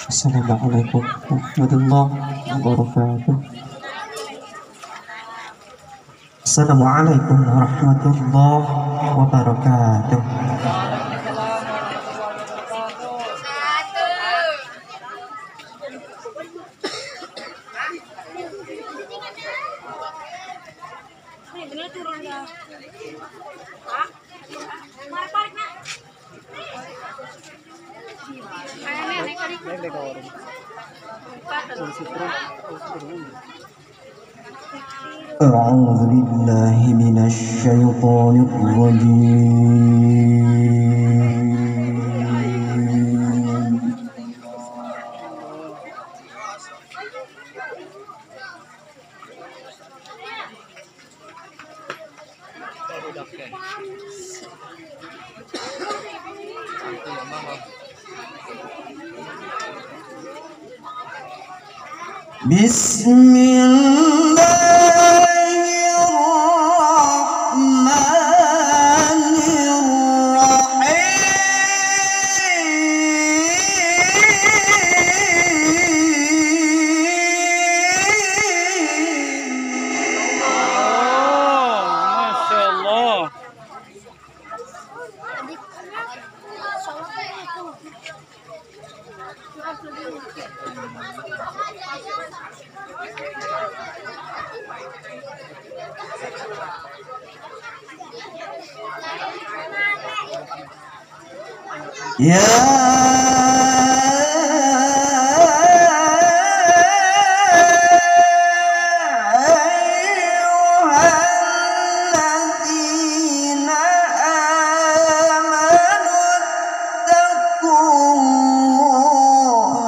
Assalamualaikum warahmatullahi wabarakatuh. Assalamualaikum warahmatullahi wabarakatuh. أعوذ بالله من الشيطان الرجيم. بسم الله يا أيها الذين آمنوا اتقوا الله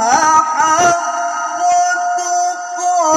حق تقاته.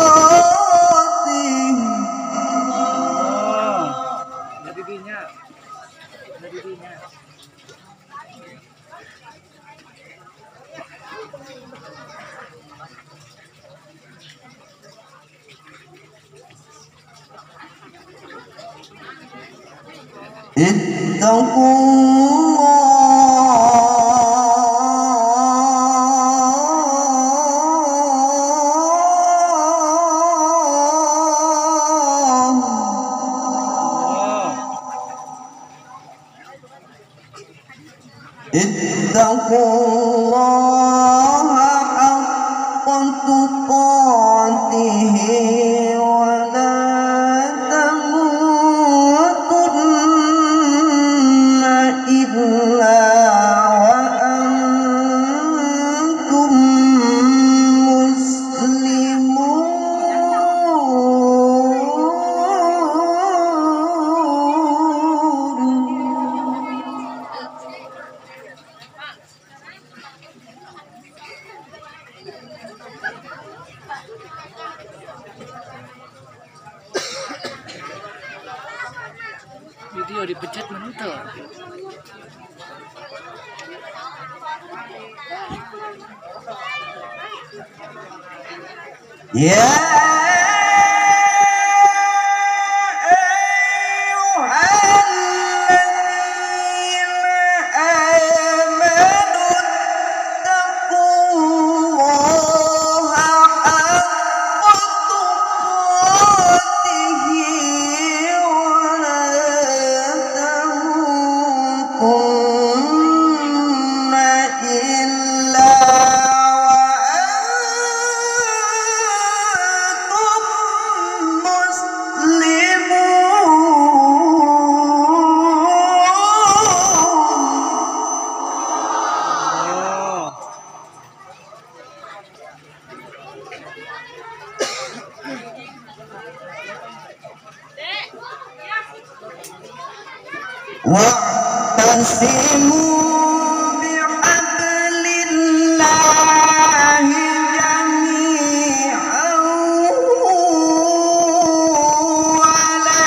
اتقوا الله حق تقاته ولا تموتن إلا وأنتم مسلمون. Video dipencet menonton. Ya wa'tasimu bihablillahi jami'an wa la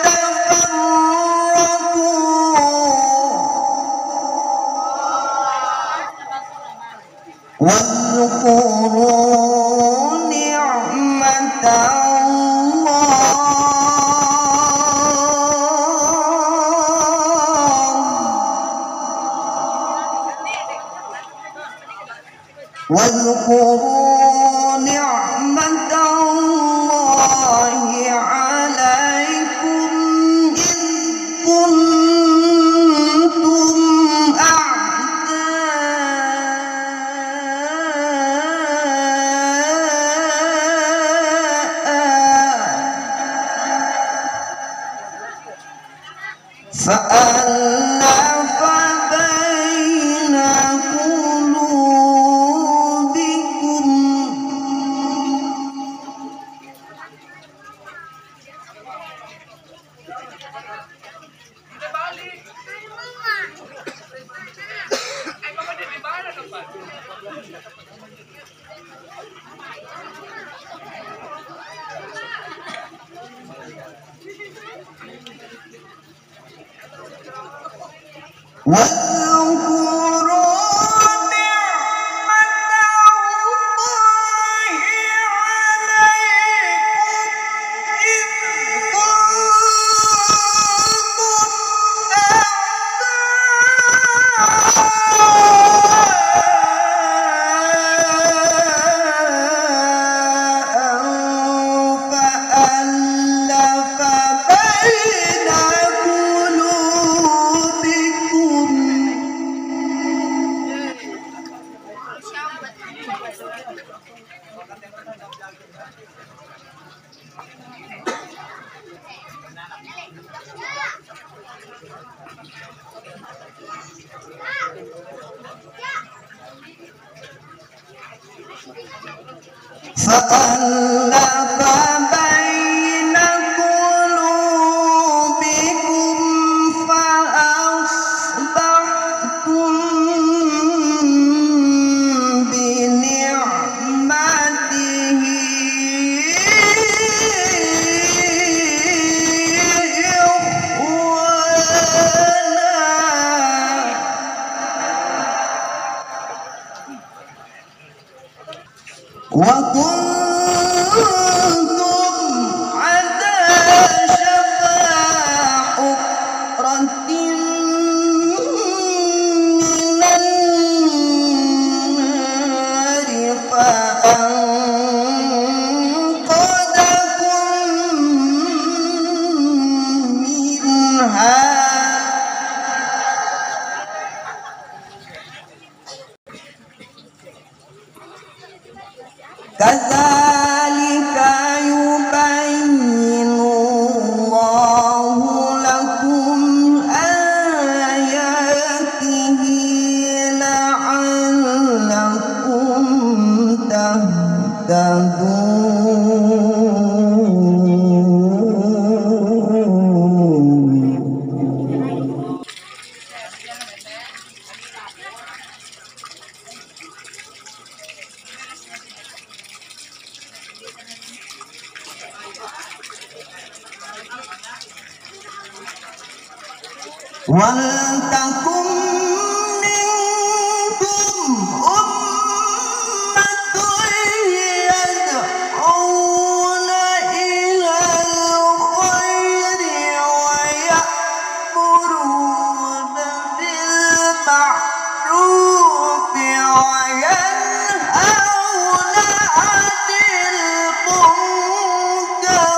tafarraqu واذكروا نعمة الله واذكروا نعمة الله عليكم إذ كنتم فألف بين قلوبكم واذكروا نعمة الله عليكم إذ فألف بين قلوبكم فأصبحتم بنعمته وكنتم على شفا حفرة من النار فأنقذكم منها كذلك يبين الله لكم آياته لعلكم تهتدون. ولتكن منكم أمة يدعون إلى الخير ويأمرون بالمعروف وينهون عن المنكر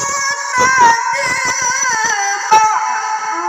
ويأمرون بالمعروف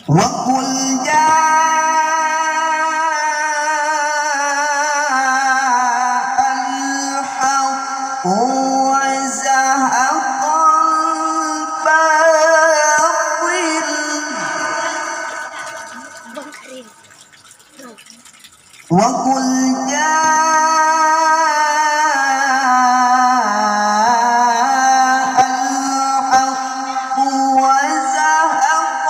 وقل جاء الحق وزهق الباطل وقل جاء الحق وزهق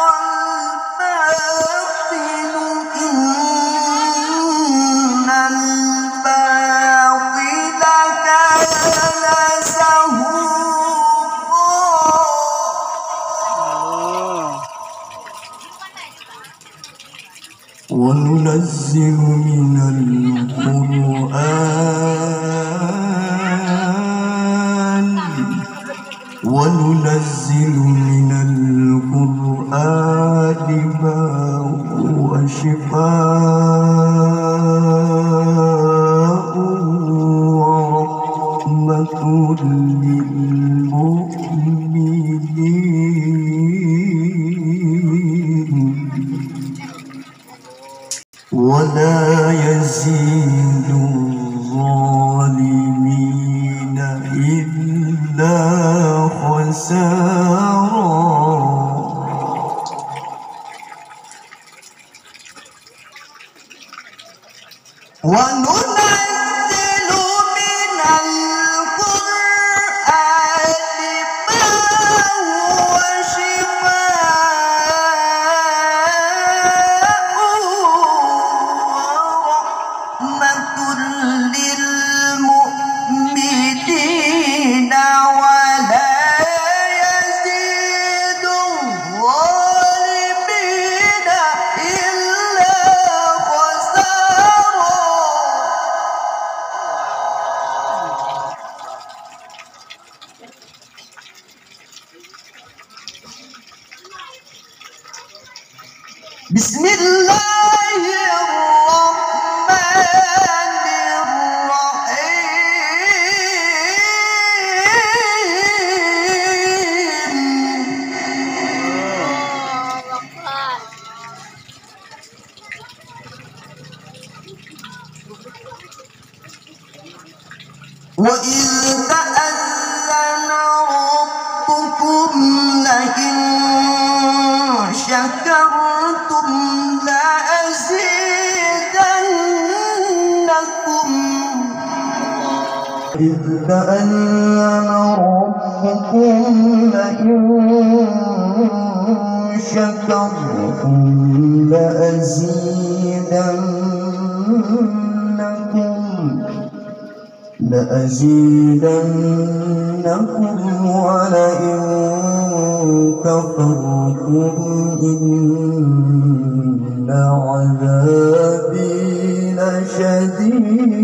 الباطل إن الباطل كان زهوقا وننزل من القرآن ما هو شفاء ورحمة للمؤمنين ولا يزيد الظالمين إلا خسارا وننزل من القرآن ما هو شفاء ورحمة للمؤمنين ولا يزيد الظالمين إلا خسارا بسم الله الرحمن الرحيم وإذ تأذن ربكم لئن شكرتم لأزيدنكم إذ تأذن ربكم لئن شكرتم لأزيدنكم ولئن كفرتم إن عذابي لشديد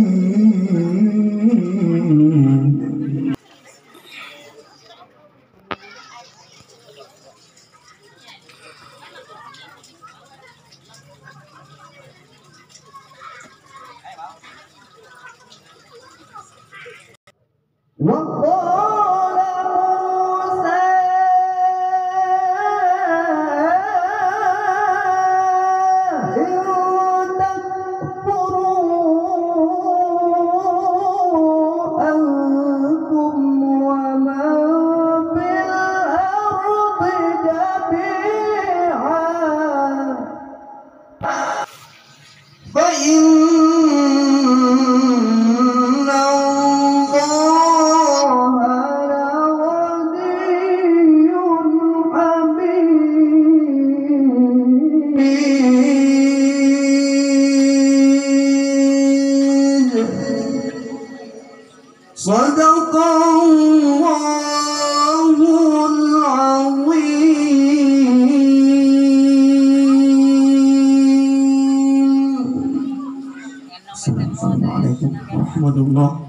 وقال موسى إن تكفروا أنتم ومن في الأرض جميعا فإن صدق الله العظيم. Assalamualaikum warahmatullahi wabarakatuh.